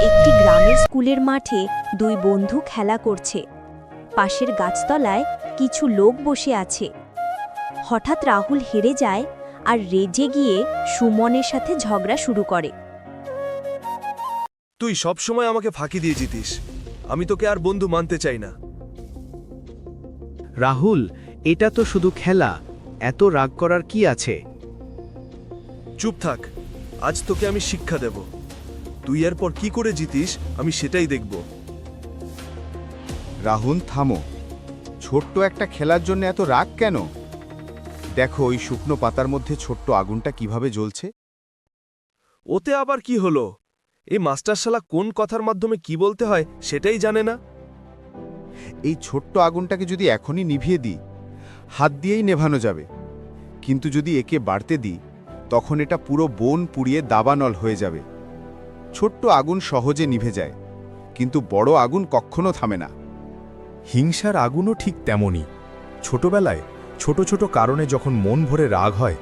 একটি গ্রামের স্কুলের মাঠে দুই বন্ধু খেলা করছে। পাশের গাছতলায় কিছু লোক বসে আছে। হঠাৎ রাহুল হেরে যায় আর রেজে গিয়ে সুমনের সাথে ঝগড়া শুরু করে। তুই সব সময় আমাকে ফাঁকি দিয়ে জিতিস, আমি তোকে আর বন্ধু মানতে চাই না। রাহুল, এটা তো শুধু খেলা, এত রাগ করার কি আছে? চুপ থাক, আজ তোকে আমি শিক্ষা দেব। তুই এরপর কি করে জিতিস আমি সেটাই দেখব। রাহুল, থামো। ছোট্ট একটা খেলার জন্য এত রাগ কেন? দেখো ওই শুকনো পাতার মধ্যে ছোট্ট আগুনটা কিভাবে জ্বলছে। ওতে আবার কি হলো? এই মাস্টারশালা কোন কথার মাধ্যমে কি বলতে হয় সেটাই জানে না। এই ছোট্ট আগুনটাকে যদি এখনই নিভিয়ে দিই, হাত দিয়েই নেভানো যাবে। কিন্তু যদি একে বাড়তে দিই, তখন এটা পুরো বন পুড়িয়ে দাবানল হয়ে যাবে। ছোট্ট আগুন সহজে নিভে যায়, কিন্তু বড় আগুন কখনো থামে না। হিংসার আগুনও ঠিক তেমনই। ছোটবেলায় ছোট ছোট কারণে যখন মন ভরে রাগ হয়,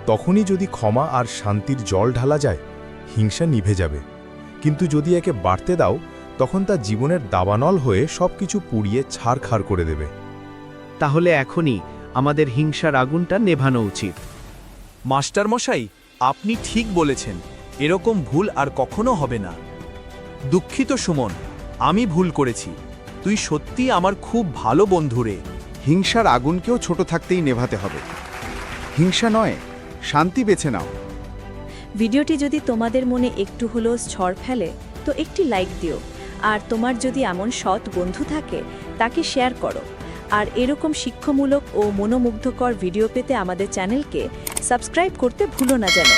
তখনই যদি ক্ষমা আর শান্তির জল ঢালা যায়, হিংসা নিভে যাবে। কিন্তু যদি একে বাড়তে দাও, তখন তা জীবনের দাবানল হয়ে সবকিছু পুড়িয়ে ছারখার করে দেবে। তাহলে এখনই আমাদের হিংসার আগুনটা নেভানো উচিত। মাস্টারমশাই, আপনি ঠিক বলেছেন। এরকম ভুল আর কখনো হবে না। দুঃখিত সুমন, আমি ভুল করেছি। তুই সত্যি আমার খুব ভালো বন্ধু রে। হিংসার আগুনকেও ছোট থাকতেই নেভাতে হবে। হিংসা নয়, শান্তি বেছে নাও। ভিডিওটি যদি তোমাদের মনে একটু হলেও ঝড় ফেলে তো একটি লাইক দিও। আর তোমার যদি এমন সৎ বন্ধু থাকে তাকে শেয়ার করো। আর এরকম শিক্ষামূলক ও মনোমুগ্ধকর ভিডিও পেতে আমাদের চ্যানেলকে সাবস্ক্রাইব করতে ভুলো না যেন।